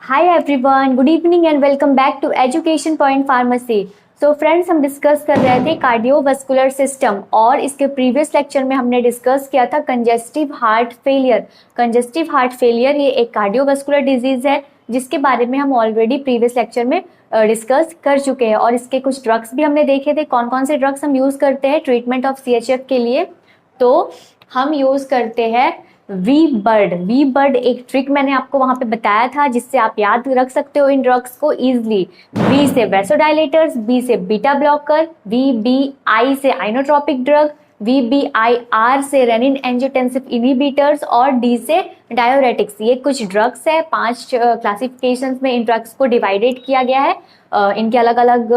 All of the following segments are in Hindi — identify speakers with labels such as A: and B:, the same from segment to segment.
A: Hi everyone, good evening and welcome back to education point pharmacy. So friends, हम डिस्कस कर रहे थे कार्डियोवास्कुलर सिस्टम और इसके प्रीवियस लेक्चर में हमने डिस्कस किया था congestive heart failure. Congestive heart failure ये एक कार्डियोवास्कुलर डिजीज है जिसके बारे में हम ऑलरेडी प्रीवियस लेक्चर में डिस्कस कर चुके हैं और इसके कुछ ड्रग्स भी हमने देखे थे। कौन कौन से ड्रग्स हम यूज करते हैं ट्रीटमेंट ऑफ CHF के लिए। तो हम यूज करते हैं वी बर्ड। एक ट्रिक मैंने आपको वहां पे बताया था जिससे आप याद रख सकते हो इन ड्रग्स को इजिली। वी से वैसोडाइलेटर्स, बी से बीटा ब्लॉकर, VBI से आइनोट्रोपिक ड्रग, VBIR से रेनिन एंजियोटेंसिव इनहिबिटर्स और डी से डायोरेटिक्स। ये कुछ ड्रग्स है, 5 क्लासिफिकेशंस में इन ड्रग्स को डिवाइडेड किया गया है। इनके अलग अलग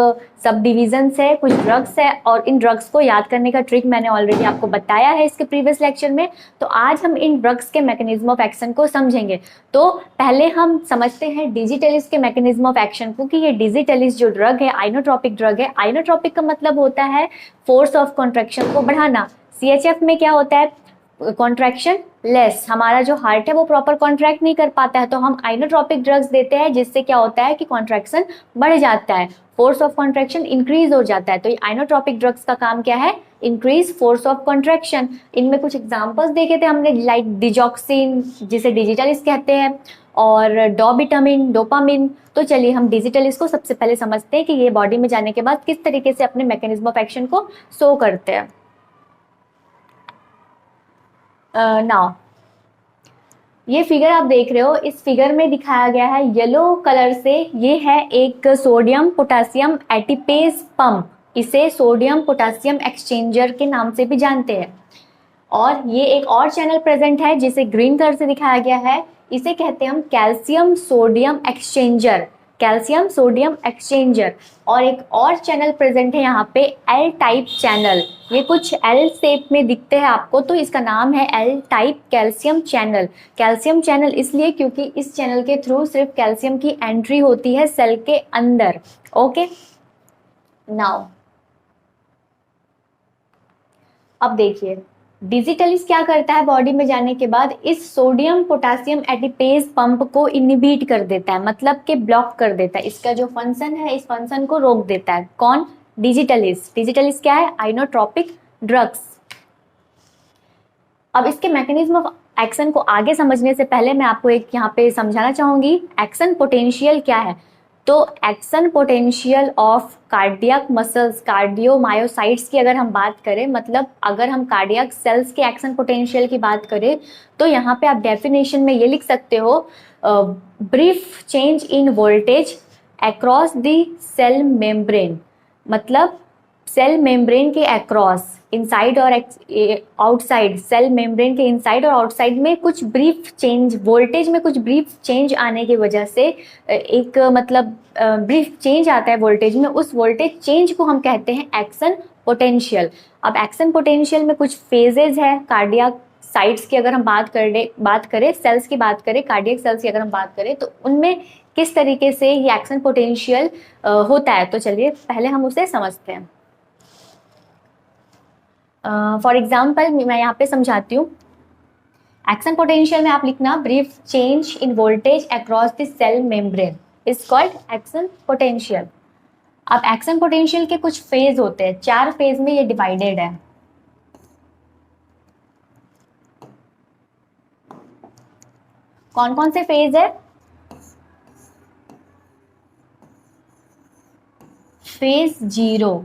A: सब डिविजन्स है, कुछ ड्रग्स है और इन ड्रग्स को याद करने का ट्रिक मैंने ऑलरेडी आपको बताया है इसके प्रीवियस लेक्चर में। तो आज हम इन ड्रग्स के मैकेनिज्म ऑफ एक्शन को समझेंगे। तो पहले हम समझते हैं डिजिटलिस के मैकेनिज्म ऑफ एक्शन को कि ये डिजिटलिस जो ड्रग है आइनोट्रोपिक ड्रग है। आइनोट्रोपिक का मतलब होता है फोर्स ऑफ कॉन्ट्रैक्शन को बढ़ाना। CHF में क्या होता है? Contraction less. हमारा जो हार्ट है वो प्रॉपर कॉन्ट्रैक्ट नहीं कर पाता है तो हम आइनोट्रोपिक ड्रग्स देते हैं जिससे क्या होता है कि कॉन्ट्रैक्शन बढ़ जाता है, फोर्स ऑफ कॉन्ट्रैक्शन इंक्रीज हो जाता है। तो ये आइनोट्रोपिक ड्रग्स का काम क्या है? Increase force of contraction. इनमें कुछ एग्जांपल्स देखे थे हमने, लाइक डिजॉक्सिन जिसे डिजिटलिस कहते हैं और डोबिटामिन, डोपामिन। तो चलिए हम डिजिटलिस को सबसे पहले समझते हैं कि ये बॉडी में जाने के बाद किस तरीके से अपने मैकेनिज्म ऑफ एक्शन को शो करते हैं। नाउ ये फिगर आप देख रहे हो, इस फिगर में दिखाया गया है येलो कलर से, ये है एक सोडियम पोटेशियम एटिपेज पंप। इसे सोडियम पोटेशियम एक्सचेंजर के नाम से भी जानते हैं। और ये एक और चैनल प्रेजेंट है जिसे ग्रीन कलर से दिखाया गया है, इसे कहते हैं हम calcium sodium exchanger, calcium sodium exchanger. और एक और चैनल प्रेजेंट है यहाँ पे L टाइप चैनल। ये कुछ L शेप में दिखते हैं आपको तो इसका नाम है L type calcium channel. Calcium channel इसलिए क्योंकि इस चैनल के थ्रू सिर्फ कैल्शियम की एंट्री होती है सेल के अंदर। ओके, नाउ अब देखिए डिजिटलिस क्या करता है बॉडी में जाने के बाद, इस सोडियम पोटेशियम एटिपेज पंप को इनहिबिट कर देता है, मतलब कि ब्लॉक कर देता है। इसका जो फंक्शन है इस फंक्शन को रोक देता है। कौन? डिजिटलिस। डिजिटलिस क्या है? Inotropic drugs. अब इसके मैकेनिज्म ऑफ एक्शन को आगे समझने से पहले मैं आपको एक यहाँ पे समझाना चाहूंगी एक्शन पोटेंशियल क्या है। तो action potential of cardiac muscles, cardiomyocytes की अगर हम बात करें, मतलब अगर हम कार्डियक सेल्स के एक्शन पोटेंशियल की बात करें तो यहाँ पे आप डेफिनेशन में ये लिख सकते हो, brief change in voltage across the cell membrane. मतलब सेल मेम्ब्रेन के अक्रॉस, इनसाइड और आउटसाइड, सेल मेम्ब्रेन के इनसाइड और आउटसाइड में कुछ ब्रीफ चेंज, वोल्टेज में कुछ ब्रीफ चेंज आने की वजह से एक मतलब ब्रीफ चेंज आता है वोल्टेज में, उस वोल्टेज चेंज को हम कहते हैं एक्शन पोटेंशियल। अब एक्शन पोटेंशियल में कुछ फेजेज है। कार्डियक साइट्स की अगर हम बात करें सेल्स की बात करें, कार्डियक सेल्स की अगर हम बात करें तो उनमें किस तरीके से ये एक्शन पोटेंशियल होता है। तो चलिए पहले हम उसे समझते हैं। फॉर एग्जाम्पल मैं यहाँ पे समझाती हूँ। एक्शन पोटेंशियल में आप लिखना brief change in voltage across the cell membrane is called action potential. अब एक्शन पोटेंशियल के कुछ फेज होते हैं, 4 फेज में ये डिवाइडेड है। कौन कौन से फेज है? Phase 0,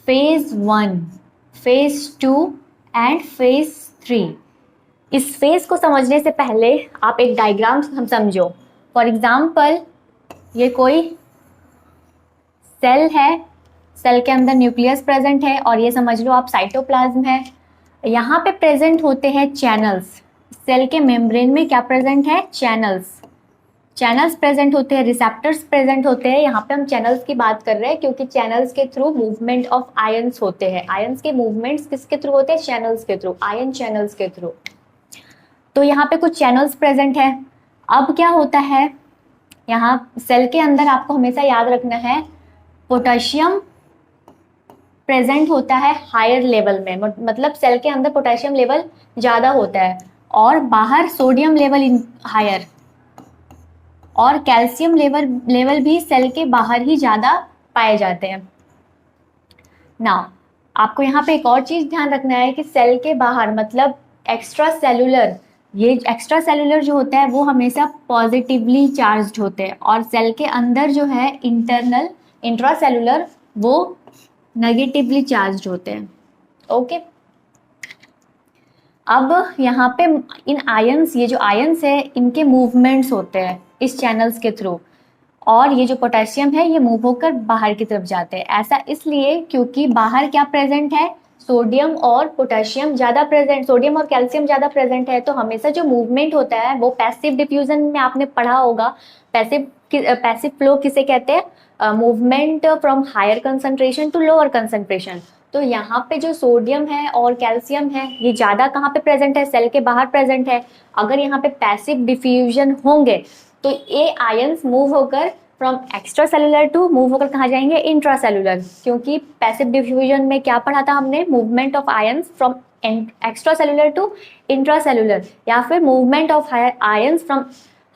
A: phase 1, phase 2 and phase 3। इस फेज को समझने से पहले आप एक डायग्राम हम समझो। फॉर एग्जाम्पल ये कोई सेल है, सेल के अंदर न्यूक्लियस प्रेजेंट है और ये समझ लो आप साइटोप्लाज्म है। यहाँ पे प्रेजेंट होते हैं चैनल्स। सेल के मेम्ब्रेन में क्या प्रेजेंट है? चैनल्स। चैनल्स प्रेजेंट होते हैं, रिसेप्टर्स प्रेजेंट होते हैं। यहाँ पे हम चैनल्स की बात कर रहे हैं क्योंकि चैनल्स के थ्रू मूवमेंट ऑफ आयंस होते हैं। आयंस के मूवमेंट्स किसके थ्रू होते हैं? चैनल्स के थ्रू, आयन चैनल्स के थ्रू। तो यहाँ पे कुछ चैनल्स प्रेजेंट है। अब क्या होता है, यहाँ सेल के अंदर आपको हमेशा याद रखना है पोटेशियम प्रेजेंट होता है हायर लेवल में, मतलब सेल के अंदर पोटेशियम लेवल ज्यादा होता है और बाहर सोडियम लेवल हायर। और कैल्शियम लेवल भी सेल के बाहर ही ज़्यादा पाए जाते हैं। नाउ आपको यहाँ पे एक और चीज़ ध्यान रखना है कि सेल के बाहर मतलब एक्स्ट्रा सेलुलर, ये एक्स्ट्रा सेलुलर जो होता है वो हमेशा पॉजिटिवली चार्ज्ड होते हैं, और सेल के अंदर जो है इंटरनल इंट्रा सेलुलर वो नेगेटिवली चार्ज्ड होते हैं। ओके, अब यहाँ पे इन आयंस, ये जो आयंस है इनके मूवमेंट्स होते हैं इस चैनल्स के थ्रू, और ये जो पोटेशियम है ये मूव होकर बाहर की तरफ जाते हैं। ऐसा इसलिए क्योंकि बाहर क्या प्रेजेंट है, सोडियम और पोटेशियम ज़्यादा प्रेजेंट, सोडियम और कैल्शियम ज़्यादा प्रेजेंट है, तो हमेशा जो मूवमेंट होता है वो पैसिव डिफ्यूजन में आपने पढ़ा होगा। पैसिव फ्लो किसे कहते हैं, movement from higher concentration to lower concentration. तो यहाँ पे जो सोडियम है और कैल्शियम है ये ज़्यादा कहाँ पे प्रेजेंट है, सेल के बाहर प्रेजेंट है। अगर यहाँ पे पैसिव डिफ्यूजन होंगे तो ये आयंस मूव होकर from extra cellular to move होकर कहाँ जाएंगे, इंट्रा सेलुलर, क्योंकि पैसिव डिफ्यूजन में क्या पढ़ा था हमने, movement of ions from extra cellular to intra cellular, या फिर movement of ions from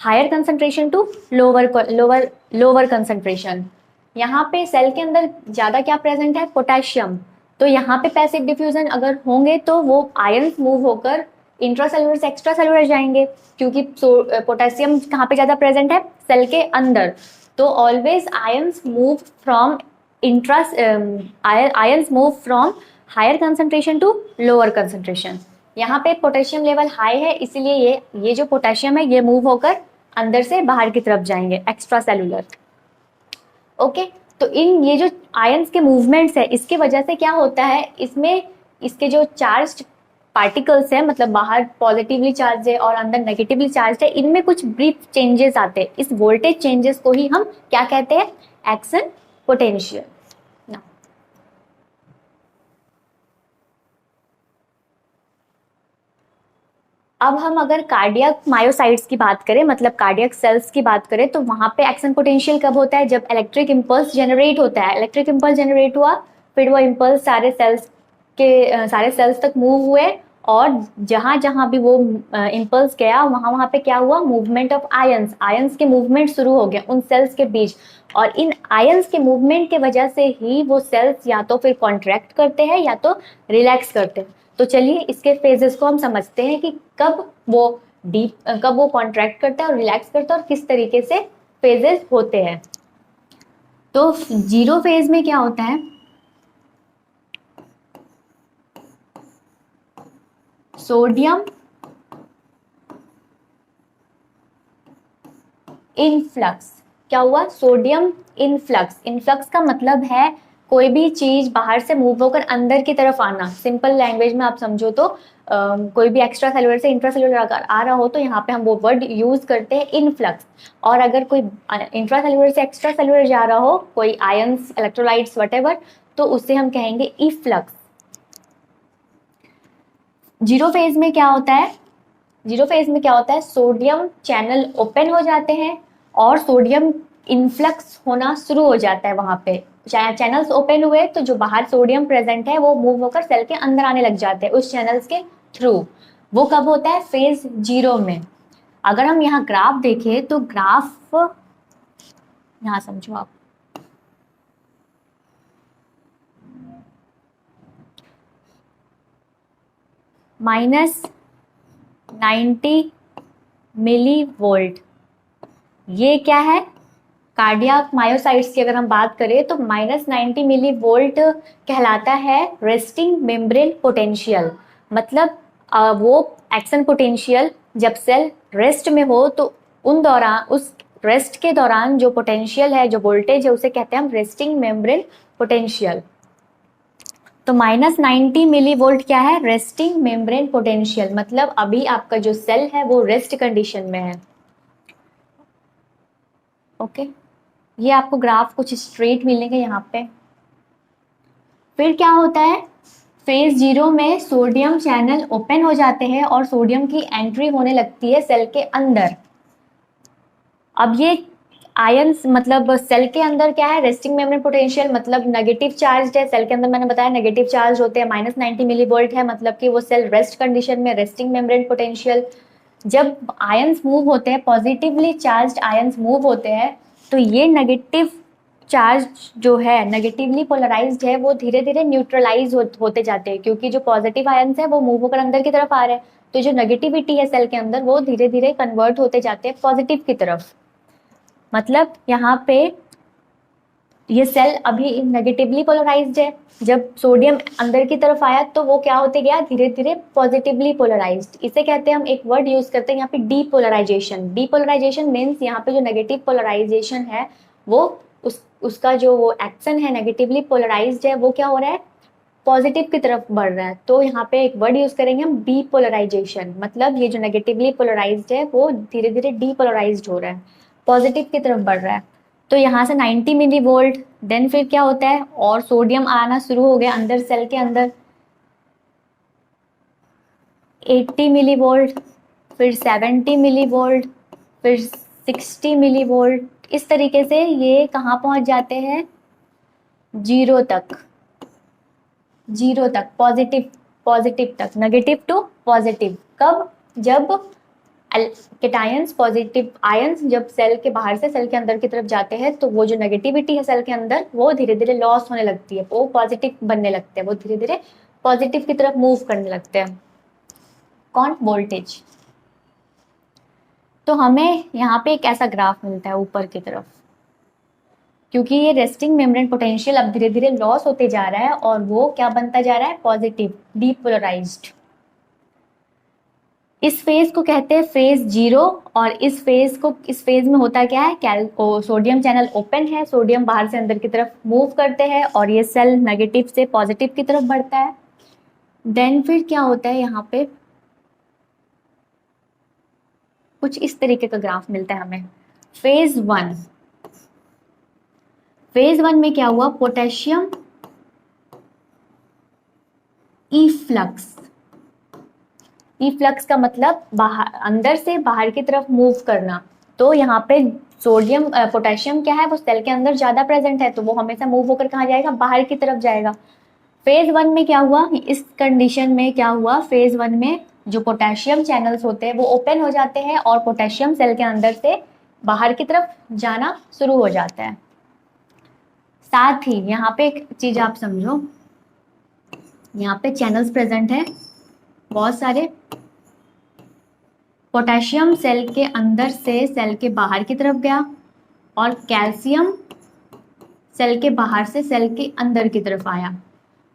A: higher concentration to lower concentration. यहाँ पे सेल के अंदर ज़्यादा क्या प्रेजेंट है, पोटेशियम, तो यहाँ पे पैसिव डिफ्यूजन अगर होंगे तो वो आयंस मूव होकर इंट्रासेलुलर से एक्स्ट्रा सेलुलर जाएंगे, क्योंकि पोटेशियम कहाँ पे ज़्यादा प्रेजेंट है, सेल के अंदर। तो always ions move from ions move from higher concentration to lower concentration. यहाँ पे पोटेशियम लेवल हाई है, इसीलिए ये जो पोटेशियम है ये मूव होकर अंदर से बाहर की तरफ जाएंगे, एक्स्ट्रा सेलुलर। ओके, तो इन ये जो आयंस के मूवमेंट्स है इसके वजह से क्या होता है, इसमें इसके जो चार्ज्ड पार्टिकल्स है, मतलब बाहर पॉजिटिवली चार्ज है और अंदर नेगेटिवली चार्ज है, इनमें कुछ ब्रीफ चेंजेस आते हैं। इस वोल्टेज चेंजेस को ही हम क्या कहते हैं, एक्शन पोटेंशियल। अब हम अगर कार्डियक मायोसाइट्स की बात करें, मतलब कार्डियक सेल्स की बात करें, तो वहां पे एक्शन पोटेंशियल कब होता है, जब इलेक्ट्रिक इंपल्स जनरेट होता है। इलेक्ट्रिक इंपल्स जनरेट हुआ, फिर वो इंपल्स सारे सेल्स तक मूव हुए, और जहां जहां भी वो इंपल्स गया वहां वहां पे क्या हुआ, मूवमेंट ऑफ आयंस के मूवमेंट शुरू हो गया उन सेल्स के बीच, और इन आयंस के मूवमेंट के वजह से ही वो सेल्स या तो फिर कॉन्ट्रैक्ट करते हैं या तो रिलैक्स करते हैं। तो चलिए इसके फेजेस को हम समझते हैं कि कब वो कॉन्ट्रैक्ट करता है और रिलैक्स करता है और किस तरीके से फेजेस होते हैं। तो जीरो फेज में क्या होता है, सोडियम इनफ्लक्स। क्या हुआ, सोडियम इनफ्लक्स। इनफ्लक्स का मतलब है कोई भी चीज बाहर से मूव होकर अंदर की तरफ आना। सिंपल लैंग्वेज में आप समझो तो कोई भी एक्स्ट्रा सेलुलर से इंट्रा सेलुलर अगर आ रहा हो तो यहाँ पे हम वो वर्ड यूज करते हैं इनफ्लक्स। और अगर कोई इंट्रा सेलुलर से एक्स्ट्रा सेलुलर जा रहा हो, कोई आयंस, इलेक्ट्रोलाइट्स, व्हाटएवर, तो उससे हम कहेंगे इफ्लक्स। जीरो फेज में क्या होता है, जीरो फेज में क्या होता है, सोडियम चैनल ओपन हो जाते हैं और सोडियम इनफ्लक्स होना शुरू हो जाता है। वहां पे चैनल्स ओपन हुए तो जो बाहर सोडियम प्रेजेंट है वो मूव होकर सेल के अंदर आने लग जाते हैं उस चैनल्स के थ्रू। वो कब होता है, फेज जीरो में। अगर हम यहाँ ग्राफ देखें तो ग्राफ यहाँ समझो आप, -90 मिली वोल्ट, ये क्या है, कार्डियक मायोसाइट्स की अगर हम बात करें तो -90 मिली वोल्ट कहलाता है रेस्टिंग मेम्ब्रेन पोटेंशियल। मतलब वो एक्शन पोटेंशियल जब सेल रेस्ट में हो तो उन दौरान, उस रेस्ट के दौरान जो पोटेंशियल है, जो वोल्टेज है, उसे कहते हैं हम रेस्टिंग मेम्ब्रेन पोटेंशियल। तो -90 मिली वोल्ट क्या है, रेस्टिंग मेम्ब्रेन पोटेंशियल, मतलब अभी आपका जो सेल है वो रेस्ट कंडीशन में है। ओके, ये आपको ग्राफ कुछ स्ट्रेट मिलेंगे यहाँ पे। फिर क्या होता है, फेज जीरो में सोडियम चैनल ओपन हो जाते हैं और सोडियम की एंट्री होने लगती है सेल के अंदर। अब ये आयंस, मतलब सेल के अंदर क्या है, रेस्टिंग मेम्ब्रेन पोटेंशियल, मतलब नेगेटिव चार्ज है सेल के अंदर, मैंने बताया नेगेटिव चार्ज होते हैं, -90 मिली वोल्ट है, मतलब कि वो सेल रेस्ट कंडीशन में, रेस्टिंग मेम्ब्रेन पोटेंशियल जब आयंस मूव होते हैं, पॉजिटिवली चार्ज्ड आयंस मूव होते हैं, तो ये नेगेटिव चार्ज जो है, नेगेटिवली पोलराइज्ड है, वो धीरे धीरे न्यूट्रलाइज होते जाते हैं, क्योंकि जो पॉजिटिव आयंस है वो मूव होकर अंदर की तरफ आ रहे हैं, तो जो नेगेटिविटी है सेल के अंदर वो धीरे धीरे कन्वर्ट होते जाते हैं पॉजिटिव की तरफ। मतलब यहाँ पे ये सेल अभी नेगेटिवली पोलराइज्ड है, जब सोडियम अंदर की तरफ आया तो वो क्या होते गया, धीरे धीरे पॉजिटिवली पोलराइज्ड। इसे कहते हैं, हम एक वर्ड यूज करते हैं यहाँ पे, डीपोलराइजेशन। डीपोलराइजेशन मीन्स यहाँ पे जो नेगेटिव पोलराइजेशन है वो उसका जो वो एक्शन है नेगेटिवली पोलराइज्ड है, वो क्या हो रहा है, पॉजिटिव की तरफ बढ़ रहा है। तो यहाँ पे एक वर्ड यूज करेंगे हम, डीपोलराइजेशन। मतलब ये जो नेगेटिवली पोलराइज्ड है वो धीरे धीरे डीपोलराइज्ड हो रहा है, पॉजिटिव की तरफ बढ़ रहा है। तो यहाँ से 90 मिली वोल्ट, देन फिर क्या होता है, और सोडियम आना शुरू हो गया अंदर सेल के अंदर, 80 मिली वोल्ट, फिर 70 मिली वोल्ट, फिर 60 मिली वोल्ट। इस तरीके से ये कहाँ पहुंच जाते हैं, जीरो तक, जीरो तक, पॉजिटिव तक, नेगेटिव टू पॉजिटिव। कब, जब केटायंस, पॉजिटिव आयंस जब सेल के बाहर से सेल के अंदर की तरफ जाते हैं, तो वो जो नेगेटिविटी है सेल के अंदर वो धीरे धीरे लॉस होने लगती है, वो पॉजिटिव बनने लगते हैं, वो धीरे धीरे पॉजिटिव की तरफ मूव करने लगते हैं। कौन, वोल्टेज। तो हमें यहाँ पे एक ऐसा ग्राफ मिलता है ऊपर की तरफ, क्योंकि ये रेस्टिंग मेम्ब्रेन पोटेंशियल अब धीरे धीरे लॉस होते जा रहा है और वो क्या बनता जा रहा है, पॉजिटिव, डीपोलराइज्ड। इस फेज को कहते हैं फेज जीरो, और इस फेज में होता क्या है, सोडियम चैनल ओपन है, सोडियम बाहर से अंदर की तरफ मूव करते हैं और ये सेल नेगेटिव से पॉजिटिव की तरफ बढ़ता है। देन फिर क्या होता है, यहाँ पे कुछ इस तरीके का ग्राफ मिलता है हमें। फेज वन, फेज वन में क्या हुआ, पोटेशियम इफ्लक्स। इफ्लक्स का मतलब बाहर, अंदर से बाहर की तरफ मूव करना। तो यहाँ पे सोडियम पोटेशियम क्या है, वो सेल के अंदर ज्यादा प्रेजेंट है, तो वो हमेशा मूव होकर कहाँ जाएगा, बाहर की तरफ जाएगा। फेज वन में क्या हुआ, इस कंडीशन में क्या हुआ, फेज वन में जो पोटेशियम चैनल्स होते हैं वो ओपन हो जाते हैं और पोटेशियम सेल के अंदर से बाहर की तरफ जाना शुरू हो जाता है। साथ ही यहाँ पे एक चीज आप समझो, यहाँ पे चैनल्स प्रेजेंट है बहुत सारे। पोटेशियम सेल के अंदर से सेल के बाहर की तरफ गया और कैल्शियम सेल के बाहर से सेल के अंदर की तरफ आया।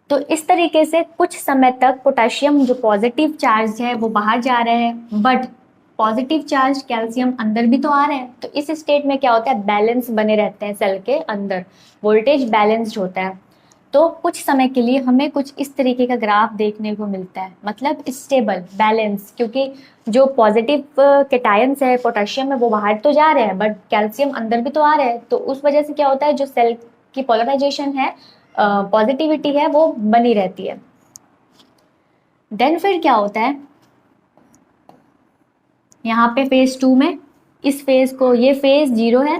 A: तो इस तरीके से कुछ समय तक पोटेशियम जो पॉजिटिव चार्ज है वो बाहर जा रहे हैं, बट पॉजिटिव चार्ज कैल्शियम अंदर भी तो आ रहे हैं। तो इस स्टेट में क्या होता है, बैलेंस बने रहते हैं सेल के अंदर, वोल्टेज बैलेंस्ड होता है। तो कुछ समय के लिए हमें कुछ इस तरीके का ग्राफ देखने को मिलता है, मतलब स्टेबल, बैलेंस, क्योंकि जो पॉजिटिव केटायंस है पोटेशियम में वो बाहर तो जा रहे हैं बट कैल्शियम अंदर भी तो आ रहे हैं। तो उस वजह से क्या होता है, जो सेल की पोलराइजेशन है, पॉजिटिविटी है, वो बनी रहती है। देन फिर क्या होता है, यहाँ पे फेज टू में, इस फेज को, ये फेज जीरो है,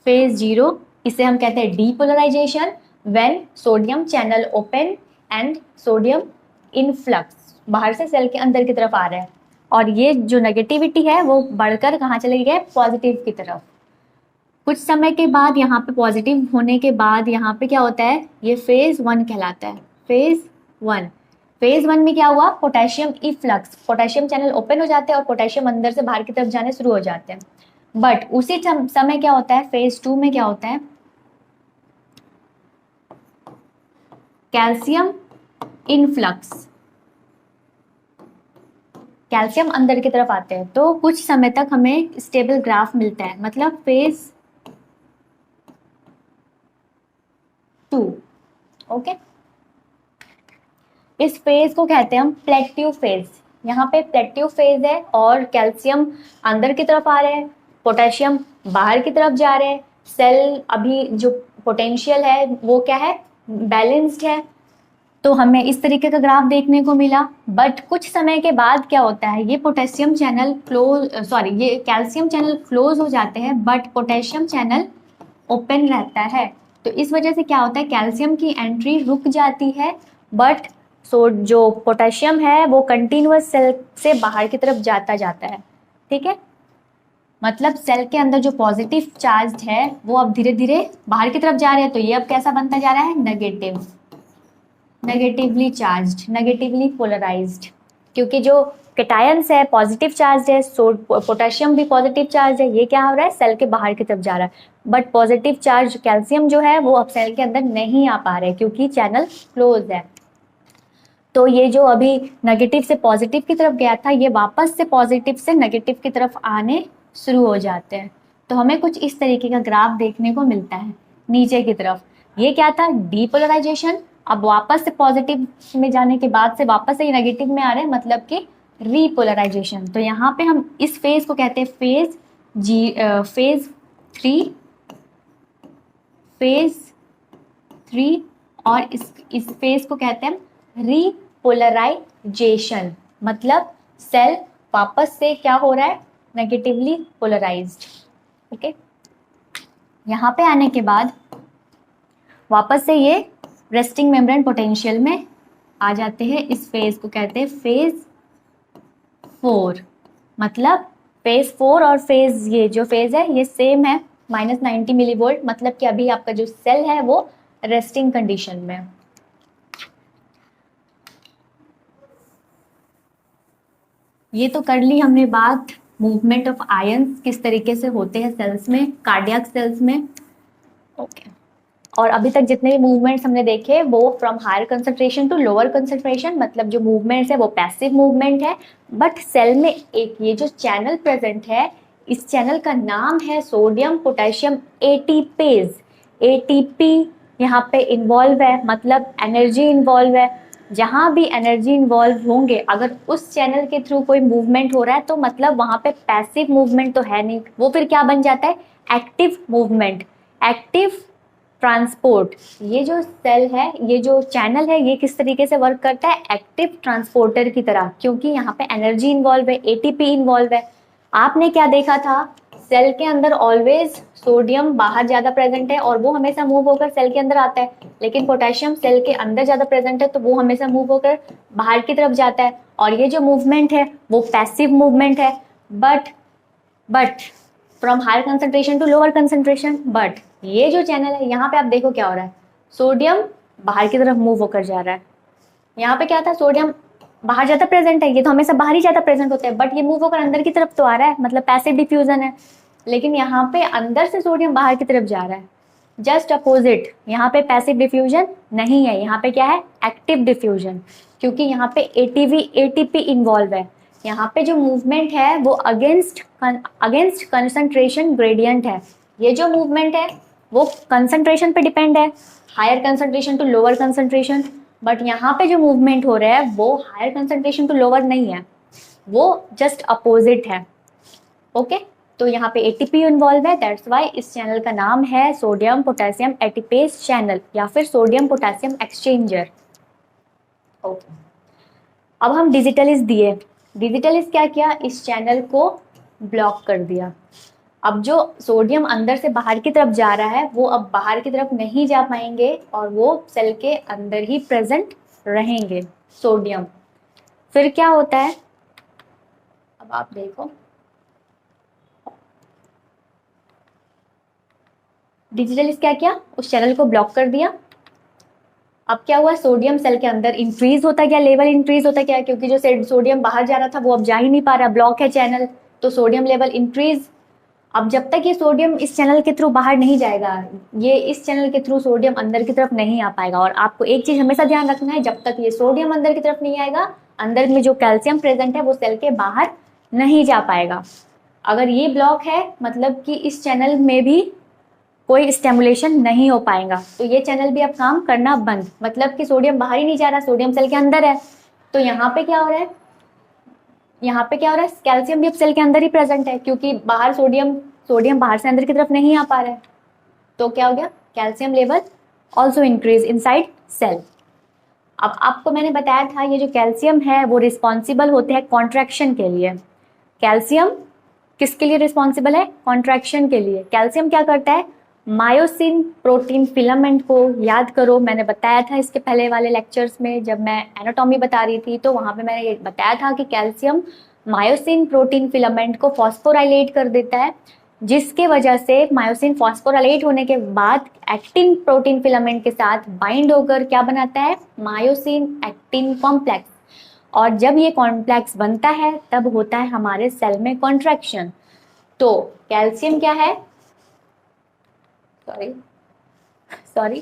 A: फेज जीरो, इसे हम कहते हैं depolarisation, when sodium channel open and sodium influx, बाहर से सेल के अंदर की तरफ आ रहा है और ये जो नेगेटिविटी है वो बढ़कर कहाँ चले गए, पॉजिटिव की तरफ। कुछ समय के बाद यहाँ पे पॉजिटिव होने के बाद यहाँ पे क्या होता है, ये फेज वन कहलाता है, फेज वन। फेज वन में क्या हुआ, potassium efflux, potassium channel open हो जाते हैं और पोटेशियम अंदर से बाहर की तरफ जाने शुरू हो जाते हैं। बट उसी समय क्या होता है, फेज टू में क्या होता है, कैल्शियम इनफ्लक्स, कैल्शियम अंदर की तरफ आते हैं। तो कुछ समय तक हमें स्टेबल ग्राफ मिलता है, मतलब फेज टू। ओके, इस फेज को कहते हैं हम प्लेट्यू फेज। यहाँ पे प्लेट्यू फेज है और कैल्शियम अंदर की तरफ आ रहे हैं, पोटेशियम बाहर की तरफ जा रहे हैं, सेल अभी जो पोटेंशियल है वो क्या है, बैलेंस्ड है। तो हमें इस तरीके का ग्राफ देखने को मिला। बट कुछ समय के बाद क्या होता है, ये पोटेशियम चैनल ये कैल्शियम चैनल क्लोज हो जाते हैं बट पोटेशियम चैनल ओपन रहता है। तो इस वजह से क्या होता है, कैल्शियम की एंट्री रुक जाती है बट जो पोटेशियम है वो कंटिन्यूअस सेल से बाहर की तरफ जाता जाता है। ठीक है, मतलब सेल के अंदर जो पॉजिटिव चार्ज है वो अब धीरे धीरे बाहर की तरफ जा रहे हैं, तो ये अब कैसा बनता जा रहा है, negative, negatively charged, negatively polarised. क्योंकि जो कैटायंस है पॉजिटिव चार्ज है, पोटेशियम भी पॉजिटिव चार्ज है, ये क्या हो रहा है, सेल के बाहर की तरफ जा रहा है। बट पॉजिटिव चार्ज कैल्शियम जो है वो अब सेल के अंदर नहीं आ पा रहे क्योंकि चैनल क्लोज है। तो ये जो अभी नेगेटिव से पॉजिटिव की तरफ गया था, ये वापस से पॉजिटिव से नेगेटिव की तरफ आने शुरू हो जाते हैं। तो हमें कुछ इस तरीके का ग्राफ देखने को मिलता है नीचे की तरफ। ये क्या था, डीपोलराइजेशन। अब वापस से पॉजिटिव में जाने के बाद से वापस से ये नेगेटिव में आ रहे हैं, मतलब कि रीपोलराइजेशन। तो यहाँ पे हम इस फेज को कहते हैं फेज थ्री, और इस फेज को कहते हैं रीपोलराइजेशन। मतलब सेल वापस से क्या हो रहा है, नेगेटिवली पोलराइज्ड। ओके, यहाँ पे आने के बाद वापस से ये रेस्टिंग मेम्ब्रेन पोटेंशियल में आ जाते हैं। इस फेज को कहते हैं फेज 4। मतलब फेज 4 और फेज, ये जो फेज है ये सेम है, -90 मिलीवोल्ट। मतलब कि अभी आपका जो सेल है वो रेस्टिंग कंडीशन में है। ये तो कर ली हमने बात मूवमेंट ऑफ आयंस किस तरीके से होते हैं सेल्स में, कार्डियक सेल्स में। ओके, और अभी तक जितने भी मूवमेंट्स हमने देखे वो from higher concentration to lower concentration, मतलब जो मूवमेंट्स है वो पैसिव मूवमेंट है। बट सेल में एक ये जो चैनल प्रेजेंट है, इस चैनल का नाम है सोडियम पोटेशियम एटीपेज। एटीपी यहाँ पे इन्वॉल्व है, मतलब एनर्जी इन्वॉल्व है। जहाँ भी एनर्जी इन्वॉल्व होंगे, अगर उस चैनल के थ्रू कोई मूवमेंट हो रहा है तो मतलब वहाँ पे पैसिव मूवमेंट तो है नहीं, वो फिर क्या बन जाता है, एक्टिव मूवमेंट, एक्टिव ट्रांसपोर्ट। ये जो सेल है, ये जो चैनल है, ये किस तरीके से वर्क करता है, एक्टिव ट्रांसपोर्टर की तरह, क्योंकि यहाँ पे एनर्जी इन्वॉल्व है, एटीपी इन्वॉल्व है। आपने क्या देखा था, सेल के अंदर ऑलवेज सोडियम बाहर ज्यादा प्रेजेंट है और वो हमेशा मूव होकर सेल के अंदर आता है, लेकिन पोटेशियम सेल के अंदर ज्यादा प्रेजेंट है तो वो हमेशा मूव होकर बाहर की तरफ जाता है। और ये जो मूवमेंट है वो पैसिव मूवमेंट है। But from higher concentration to lower concentration. But ये जो चैनल है, यहाँ पे आप देखो क्या हो रहा है, सोडियम बाहर की तरफ मूव होकर जा रहा है। यहाँ पे क्या था, सोडियम बाहर ज्यादा प्रेजेंट है, ये तो हमेशा बाहर ही ज्यादा प्रेजेंट होता है, बट ये मूव होकर अंदर की तरफ तो आ रहा है, मतलब पैसिव डिफ्यूजन है। लेकिन यहाँ पे अंदर से सोडियम बाहर की तरफ जा रहा है, जस्ट अपोजिट। यहाँ पे पैसिव डिफ्यूजन नहीं है, यहाँ पे क्या है, एक्टिव डिफ्यूजन, क्योंकि यहाँ पे एटीपी इन्वॉल्व है। यहाँ पे जो मूवमेंट है वो अगेंस्ट कंसंट्रेशन ग्रेडियंट है। ये जो मूवमेंट है वो कंसंट्रेशन पे डिपेंड है, higher concentration to lower concentration. But यहाँ पे जो मूवमेंट हो रहा है वो हायर कंसंट्रेशन टू लोअर नहीं है, वो जस्ट अपोजिट है। ओके, तो यहाँ पे एटीपी इन्वॉल्व है, दैट्स वाई इस चैनल का नाम है सोडियम पोटेशियम एटीपेज चैनल या फिर सोडियम पोटेशियम एक्सचेंजर। ओके, अब हम डिजिटलिस दिए। डिजिटलिस क्या किया, इस चैनल को ब्लॉक कर दिया। अब जो सोडियम अंदर से बाहर की तरफ जा रहा है वो अब बाहर की तरफ नहीं जा पाएंगे और वो सेल के अंदर ही प्रेजेंट रहेंगे सोडियम। फिर क्या होता है, अब आप देखो, डिजिटलिस क्या किया, उस चैनल को ब्लॉक कर दिया। अब क्या हुआ, सोडियम सेल के अंदर इंक्रीज होता गया, लेवल इंक्रीज होता गया, क्योंकि जो सोडियम बाहर जा रहा था वो अब जा ही नहीं पा रहा, ब्लॉक है चैनल, तो सोडियम लेवल इंक्रीज। अब जब तक ये सोडियम इस चैनल के थ्रू बाहर नहीं जाएगा, ये इस चैनल के थ्रू सोडियम अंदर की तरफ नहीं आ पाएगा। और आपको एक चीज हमेशा ध्यान रखना है, जब तक ये सोडियम अंदर की तरफ नहीं आएगा, अंदर में जो कैल्शियम प्रेजेंट है वो सेल के बाहर नहीं जा पाएगा। अगर ये ब्लॉक है मतलब कि इस चैनल में भी कोई स्टिमुलेशन नहीं हो पाएगा, तो ये चैनल भी अब काम करना बंद, मतलब कि सोडियम बाहर ही नहीं जा रहा, सोडियम सेल के अंदर है। तो यहाँ पे क्या हो रहा है, यहाँ पे क्या हो रहा है, कैल्शियम भी अब सेल के अंदर ही प्रेजेंट है, क्योंकि बाहर सोडियम बाहर से अंदर की तरफ नहीं आ पा रहा है। तो क्या हो गया, calcium level also increase inside cell. अब आपको मैंने बताया था ये जो कैल्शियम है वो रिस्पॉन्सिबल होते हैं कॉन्ट्रैक्शन के लिए। कैल्शियम किसके लिए रिस्पॉन्सिबल है, कॉन्ट्रैक्शन के लिए। कैल्शियम क्या करता है, मायोसिन प्रोटीन फिलामेंट को याद करो, मैंने बताया था इसके पहले वाले लेक्चर्स में जब मैं एनाटॉमी बता रही थी, तो वहां पे मैंने ये बताया था कि कैल्शियम मायोसिन प्रोटीन फिलामेंट को फॉस्फोराइलेट कर देता है, जिसके वजह से मायोसिन फॉस्फोराइलेट होने के बाद एक्टिन प्रोटीन फिलामेंट के साथ बाइंड होकर क्या बनाता है, मायोसिन एक्टिन कॉम्प्लेक्स। और जब ये कॉम्प्लेक्स बनता है तब होता है हमारे सेल में कॉन्ट्रैक्शन। तो कैल्शियम क्या है, सॉरी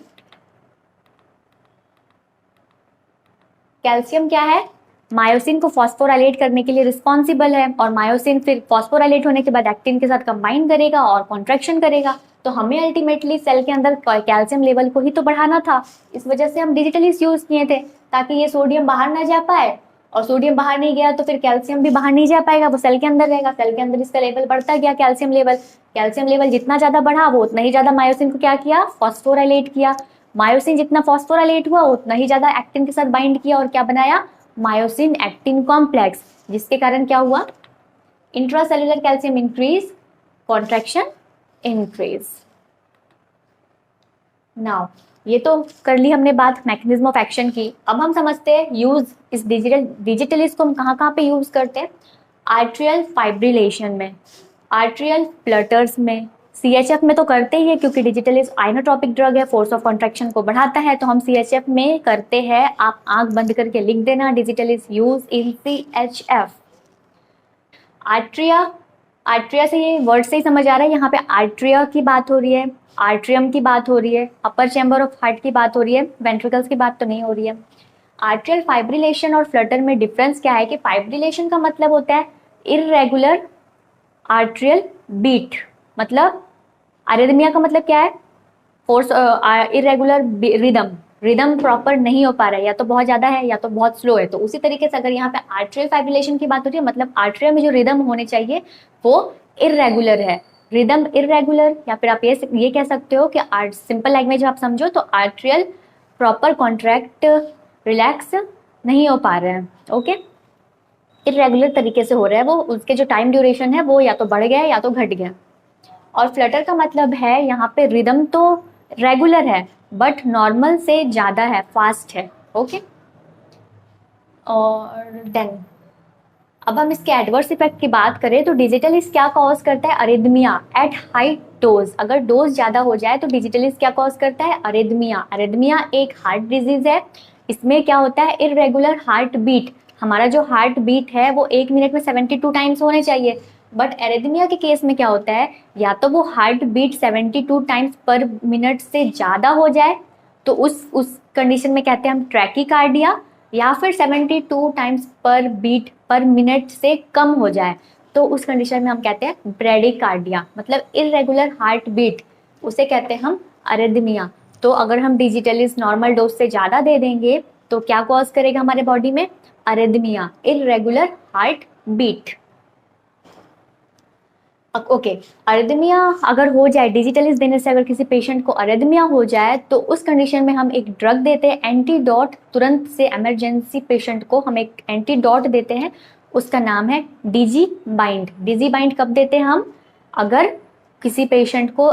A: कैल्शियम क्या है, मायोसिन को फॉस्फोराइलेट करने के लिए रिस्पॉन्सिबल है, और मायोसिन फिर फॉस्फोराइलेट होने के बाद एक्टिन के साथ कंबाइन करेगा और कॉन्ट्रैक्शन करेगा। तो हमें अल्टीमेटली सेल के अंदर कैल्शियम लेवल को ही तो बढ़ाना था, इस वजह से हम डिजिटलिस यूज किए थे, ताकि ये सोडियम बाहर ना जा पाए, और सोडियम बाहर नहीं गया तो फिर कैल्शियम भी बाहर नहीं जा पाएगा, वो सेल के अंदर रहेगा। सेल के अंदर इसका लेवल बढ़ता गया, कैल्शियम लेवल जितना ज्यादा बढ़ा वो उतना ही ज्यादा मायोसिन को क्या किया, फॉस्फोराइलेट किया। मायोसिन जितना फॉस्फोराइलेट हुआ उतना ही ज्यादा एक्टिन के साथ बाइंड किया, और क्या बनाया, मायोसिन एक्टिन कॉम्प्लेक्स, जिसके कारण क्या हुआ, intracellular calcium increase, contraction increase. Now ये तो कर ली हमने बात मैकेनिज्म ऑफ एक्शन की। अब हम समझते हैं यूज, इस डिजिटलिस को हम कहाँ पे यूज करते हैं, आर्ट्रियल फाइब्रिलेशन में, आर्ट्रियल फ्लटर्स में, सीएचएफ में तो करते ही है क्योंकि डिजिटलिस आइनोट्रोपिक ड्रग है, फोर्स ऑफ कॉन्ट्रैक्शन को बढ़ाता है, तो हम सीएचएफ में करते हैं। आप आंख बंद करके लिख देना, digitalis use in CHF. Atria, atria से ये वर्ड से ही समझ आ रहा है, यहाँ पे आर्ट्रिया की बात हो रही है, आर्ट्रियम की बात हो रही है, अपर चैम्बर ऑफ हार्ट की बात हो रही है, वेंट्रिकल्स की बात तो नहीं हो रही है। आर्ट्रियल फाइब्रिलेशन और फ्लटर में डिफरेंस क्या है कि फाइब्रिलेशन का मतलब होता है इररेगुलर आर्ट्रियल बीट, मतलब अरिथमिया का मतलब क्या है, फोर्स, इररेगुलर रिदम प्रॉपर नहीं हो पा रहा है, या तो बहुत ज्यादा है या तो बहुत स्लो है। तो उसी तरीके से अगर यहाँ पे आर्ट्रियल फाइब्रिलेशन की बात हो रही है, मतलब आर्ट्रिया में जो रिदम होने चाहिए वो इररेगुलर है, रिदम इररेगुलर, या फिर आप ये कह सकते हो कि सिंपल लैंग्वेज आप समझो तो आर्ट्रियल प्रॉपर कॉन्ट्रैक्ट रिलैक्स नहीं हो पा रहे हैं, ओके, इररेगुलर तरीके से हो रहा है वो, उसके जो टाइम ड्यूरेशन है वो या तो बढ़ गया या तो घट गया। और फ्लटर का मतलब है यहाँ पे रिदम तो रेगुलर है बट नॉर्मल से ज्यादा है, फास्ट है, ओके। और देन अब हम इसके एडवर्स इफेक्ट की बात करें तो डिजिटलिस क्या कॉज करता है, अरिथमिया एट हाई डोज। अगर डोज ज्यादा हो जाए तो डिजिटलिस क्या कॉज करता है, अरिथमिया। अरिथमिया एक हार्ट डिजीज है, इसमें क्या होता है, इररेगुलर हार्ट बीट, हमारा जो हार्ट बीट है वो 1 मिनट में 72 टाइम्स होने चाहिए, बट एरिथमिया के केस में क्या होता है, या तो वो heart beat 72 times per minute से ज्यादा हो जाए, तो उस कंडीशन में कहते हैं हम ट्रैकीकार्डिया, या फिर 72 टाइम्स पर बीट पर मिनट से कम हो जाए तो उस कंडीशन में हम कहते हैं ब्रेडिकार्डिया, मतलब इररेगुलर हार्ट बीट, उसे कहते हैं हम अरिथमिया। तो अगर हम डिजिटलिस नॉर्मल डोज से ज्यादा दे देंगे तो क्या कॉज करेगा हमारे बॉडी में, arrhythmia, irregular heart beat, okay. Arrhythmia अगर हो जाए, डिजिटलिस देने से अगर किसी पेशेंट को अरिथमिया हो जाए तो उस कंडीशन में हम एक ड्रग देते हैं, एंटीडोट, तुरंत से इमरजेंसी पेशेंट को हम एक एंटीडोट देते हैं, उसका नाम है डीजी बाइंड। डीजी बाइंड कब देते हैं हम, अगर किसी पेशेंट को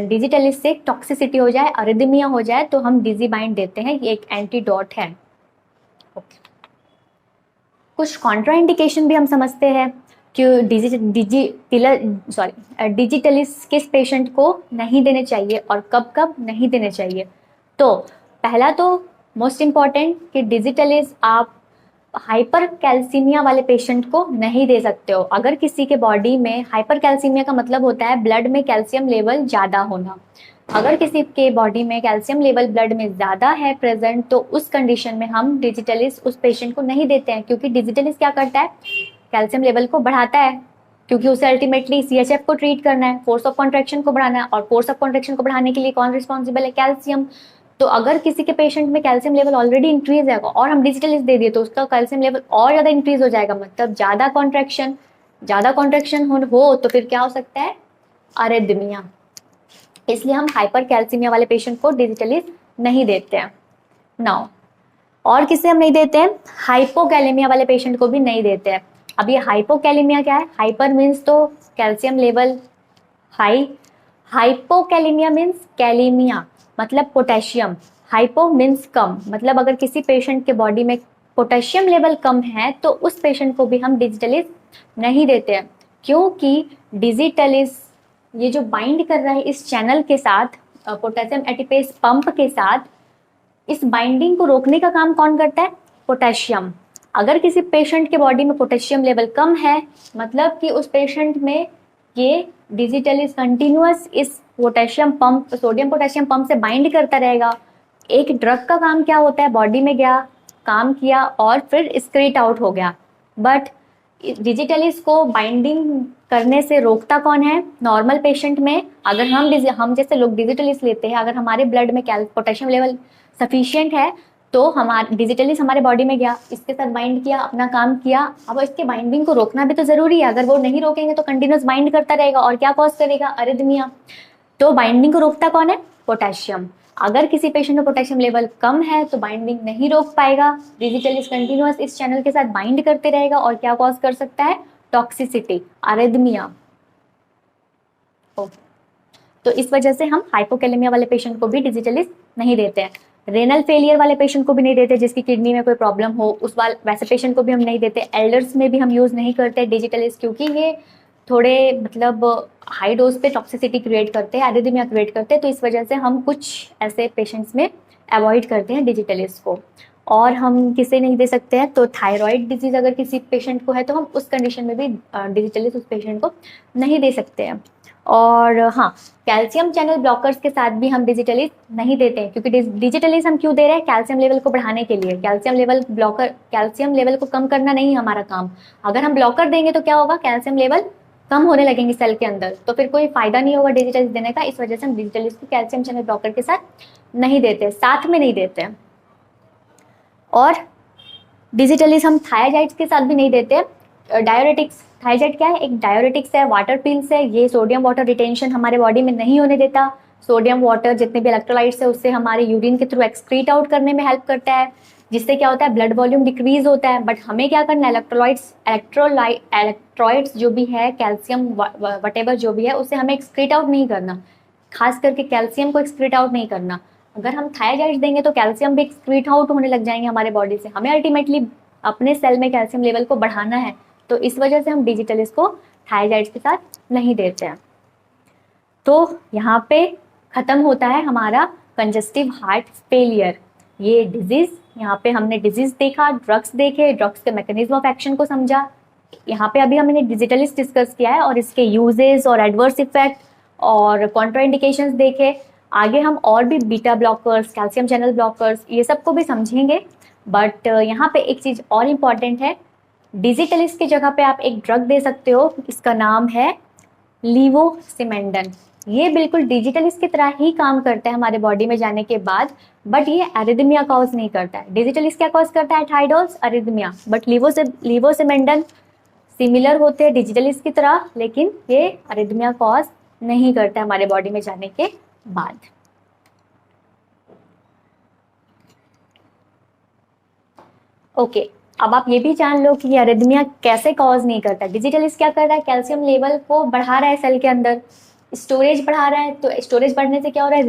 A: डिजिटलिस से टॉक्सिसिटी हो जाए, अरिथमिया हो जाए तो हम डीजी बाइंड देते हैं, ये एक एंटीडोट है, ओके। कुछ कॉन्ट्राइंडिकेशन भी हम समझते हैं कि डिजिटलिस किस पेशेंट को नहीं देने चाहिए और कब कब नहीं देने चाहिए। तो पहला तो मोस्ट इम्पॉर्टेंट कि डिजिटलिस आप हाइपर कैल्सीमिया वाले पेशेंट को नहीं दे सकते हो। अगर किसी के बॉडी में हाइपर कैल्सीमिया का मतलब होता है ब्लड में कैल्शियम लेवल ज़्यादा होना, अगर किसी के बॉडी में कैल्शियम लेवल ब्लड में ज़्यादा है प्रेजेंट तो उस कंडीशन में हम डिजिटलिस उस पेशेंट को नहीं देते हैं, क्योंकि डिजिटलिस क्या करता है, कैल्शियम लेवल को बढ़ाता है, क्योंकि उसे अल्टीमेटली सीएचएफ को ट्रीट करना है, फोर्स ऑफ कॉन्ट्रैक्शन को बढ़ाना है, और फोर्स ऑफ कॉन्ट्रैक्शन को बढ़ाने के लिए कौन रिस्पॉन्सिबल है, कैल्शियम। तो अगर किसी के पेशेंट में कैल्शियम लेवल ऑलरेडी इंक्रीज है और हम डिजिटलिस दे दिए तो उसका कैल्शियम लेवल और ज़्यादा इंक्रीज हो जाएगा, मतलब ज़्यादा कॉन्ट्रैक्शन हो तो फिर क्या हो सकता है, अरिथमिया। इसलिए हम हाइपर कैल्सीमिया वाले पेशेंट को डिजिटलिस नहीं देते हैं। नाउ और किसे हम नहीं देते हैं, हाइपोकैलेमिया वाले पेशेंट को भी नहीं देते हैं। अब ये हाइपोकैलेमिया क्या है, हाइपर मीन्स तो calcium level high, hypokalemia means kalaemia मतलब पोटेशियम, हाइपो मीन्स कम, मतलब अगर किसी पेशेंट के बॉडी में पोटेशियम लेवल कम है तो उस पेशेंट को भी हम डिजिटलिस नहीं देते हैं, क्योंकि डिजिटलिस ये जो बाइंड कर रहा है इस चैनल के साथ, पोटेशियम एटीपेस पंप के साथ, इस बाइंडिंग को रोकने का काम कौन करता है? पोटेशियम। अगर किसी पेशेंट के बॉडी में पोटेशियम लेवल कम है, मतलब कि उस पेशेंट में ये डिजिटलिस कंटिन्यूअस इस potassium pump, sodium potassium pump से बाइंड करता रहेगा। एक ड्रग का काम क्या होता है? बॉडी में गया, काम किया और फिर स्क्रीट आउट हो गया। बट डिजिटलिस को बाइंडिंग करने से रोकता कौन है? नॉर्मल पेशेंट में अगर हम जैसे लोग डिजिटलिस लेते हैं, अगर हमारे ब्लड में पोटेशियम लेवल सफिशिएंट है तो हमारे डिजिटलिस हमारे बॉडी में गया, इसके साथ बाइंड किया, अपना काम किया। अब इसके बाइंडिंग को रोकना भी तो जरूरी है, अगर वो नहीं रोकेंगे तो कंटिन्यूस बाइंड करता रहेगा और क्या कॉज करेगा? अरिथमिया। तो बाइंडिंग को रोकता कौन है? पोटेशियम। अगर किसी पेशेंट में पोटेशियम लेवल कम है तो बाइंडिंग नहीं रोक पाएगा, डिजिटलिस कंटिन्यूअस इस चैनल के साथ बाइंड करते रहेगा और क्या कॉज कर सकता है? Toxicity, arrhythmia. तो इस वजह से हम हाइपोकैलेमिया वाले पेशेंट को भी डिजिटलिस नहीं देते हैं। रेनल फेलियर वाले पेशेंट को भी नहीं देते, जिसकी किडनी में कोई प्रॉब्लम हो, वैसे पेशेंट को भी हम नहीं देते। एल्डर्स में भी हम यूज नहीं करते डिजिटलिस, क्योंकि ये थोड़े मतलब हाई डोज पे टॉक्सिसिटी क्रिएट करते हैं, एरिथमिया क्रिएट करते हैं, तो इस वजह से हम कुछ ऐसे पेशेंट्स में अवॉइड करते हैं डिजिटलिस को। और हम किसे नहीं दे सकते हैं? तो थायराइड डिजीज अगर किसी पेशेंट को है तो हम उस कंडीशन में भी डिजिटलिस उस पेशेंट को नहीं दे सकते हैं। और हाँ, कैल्शियम चैनल ब्लॉकर्स के साथ भी हम डिजिटलिस नहीं देते हैं, क्योंकि डिजिटलिस हम क्यों दे रहे हैं? कैल्शियम लेवल को बढ़ाने के लिए। कैल्शियम लेवल को कम करना नहीं है हमारा काम। अगर हम ब्लॉकर देंगे तो क्या होगा? कैल्शियम लेवल कम होने लगेंगे सेल के अंदर, तो फिर कोई फायदा नहीं होगा डिजिटलिस देने का। इस वजह से हम डिजिटलिस को कैल्शियम चैनल ब्लॉकर के साथ नहीं देते, साथ में नहीं देते। और डिजिटलिस हम थायराइड्स के साथ भी नहीं देते। डायोरेटिक्स, थायराइड क्या है? एक डायोरेटिक्स है, वाटर पिल्स है। ये सोडियम वाटर रिटेंशन हमारे बॉडी में नहीं होने देता। सोडियम वाटर जितने भी इलेक्ट्रोलाइट्स है उससे हमारे यूरिन के थ्रू एक्सक्रीट आउट करने में हेल्प करता है, जिससे क्या होता है? ब्लड वॉल्यूम डिक्रीज होता है। बट हमें क्या करना है? इलेक्ट्रोलाइट्स जो भी है, कैल्शियम वटेवर जो भी है, उसे हमें एक्सक्रीट आउट नहीं करना, खास करके कैल्शियम को एक्सक्रीट आउट नहीं करना। अगर हम थायराइड देंगे तो कैल्शियम भी एक्सक्रीट आउट होने लग जाएंगे हमारे बॉडी से। हमें अल्टीमेटली अपने सेल में कैल्शियम लेवल को बढ़ाना है, तो इस वजह से हम डिजिटलिस को थायराइड के साथ नहीं देते हैं। तो यहाँ पे खत्म होता है हमारा कंजस्टिव हार्ट फेलियर, ये डिजीज। यहाँ पे हमने डिजीज देखा, ड्रग्स देखे, ड्रग्स के मैकेनिज्म ऑफ एक्शन को समझा। यहाँ पे अभी हमने डिजिटलिस डिस्कस किया है और इसके यूजेस और एडवर्स इफेक्ट और कॉन्ट्राइंडिकेशंस देखे। आगे हम और भी beta blockers, calcium channel blockers, ये सबको भी समझेंगे। बट यहाँ पे एक चीज और इम्पॉर्टेंट है, डिजिटलिस की जगह पे आप एक ड्रग दे सकते हो, इसका नाम है लीवोसिमेंडन। ये बिल्कुल डिजिटलिस की तरह ही काम करता है हमारे बॉडी में जाने के बाद, बट ये एरिथमिया कॉज नहीं करता है। डिजिटलिस क्या कॉज करता है? Thyroids, arrhythmia. बट लीवोसिमेंडन सिमिलर होते हैं डिजिटलिस की तरह, लेकिन ये अरिथमिया कॉज नहीं करता है हमारे बॉडी में जाने के बाद। ओके, अब आप ये भी जान लो कि अरिथमिया कैसे कॉज नहीं करता। डिजिटलिस क्या कर रहा है? कैल्शियम लेवल को बढ़ा रहा है सेल के अंदर, स्टोरेज बढ़ा रहा है। तो स्टोरेज बढ़ने से क्या हो रहा है?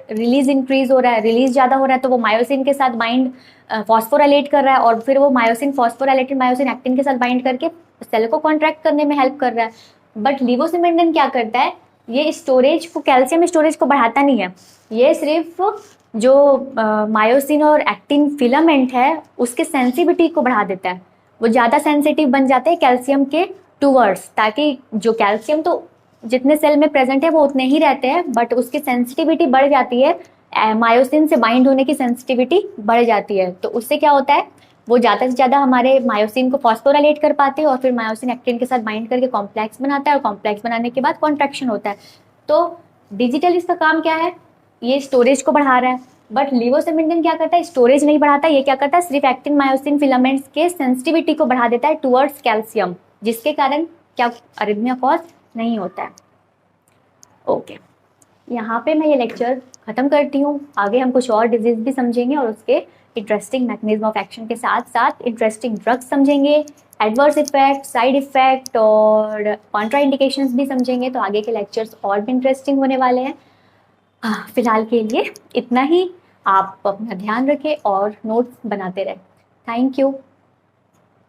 A: रिलीज इंक्रीज हो रहा है, रिलीज ज्यादा हो रहा है, तो वो मायोसिन के साथ बाइंड फॉस्फोराइलेट कर रहा है और फिर वो मायोसिन फॉस्फोराइलेटेड मायोसिन एक्टिन के साथ बाइंड करके सेल को कॉन्ट्रैक्ट करने में हेल्प कर रहा है। बट लीवोसिमेंडन क्या करता है? ये स्टोरेज को, कैल्शियम स्टोरेज को बढ़ाता नहीं है, ये सिर्फ जो मायोसिन और एक्टिन फिलामेंट है उसके सेंसिटिविटी को बढ़ा देता है। वो ज़्यादा सेंसिटिव बन जाते हैं कैल्शियम के टूवर्ड्स, ताकि जो कैल्शियम तो जितने सेल में प्रेजेंट है वो उतने ही रहते हैं, बट उसकी सेंसिटिविटी बढ़ जाती है, मायोसिन से बाइंड होने की सेंसिटिविटी बढ़ जाती है। तो उससे क्या होता है? वो ज़्यादा से ज़्यादा हमारे मायोसिन को फॉस्फोराइलेट कर पाते हैं और फिर मायोसिन एक्टिन के साथ बाइंड करके कॉम्प्लेक्स बनाता है और कॉम्प्लेक्स बनाने के बाद कॉन्ट्रैक्शन होता है। तो डिजिटल इसका काम क्या है? ये स्टोरेज को बढ़ा रहा है। बट लीवोसिमेंडन क्या करता है? स्टोरेज नहीं बढ़ाता, ये क्या करता है? सिर्फ एक्टिन मायोसिन फिलामेंट्स के सेंसिटिविटी को बढ़ा देता है टुवर्ड्स कैल्शियम, जिसके कारण क्या अरिथमिया कॉज नहीं होता है। ओके, यहाँ पे मैं ये लेक्चर खत्म करती हूँ। आगे हम कुछ और डिजीज भी समझेंगे और उसके इंटरेस्टिंग मैकेनिज्म ऑफ एक्शन के साथ साथ इंटरेस्टिंग ड्रग्स समझेंगे, एडवर्स इफेक्ट, साइड इफेक्ट और कॉन्ट्रा इंडिकेशंस भी समझेंगे। तो आगे के लेक्चर्स और भी इंटरेस्टिंग होने वाले हैं। फिलहाल के लिए इतना ही। आप अपना ध्यान रखें और नोट्स बनाते रहें। Thank you.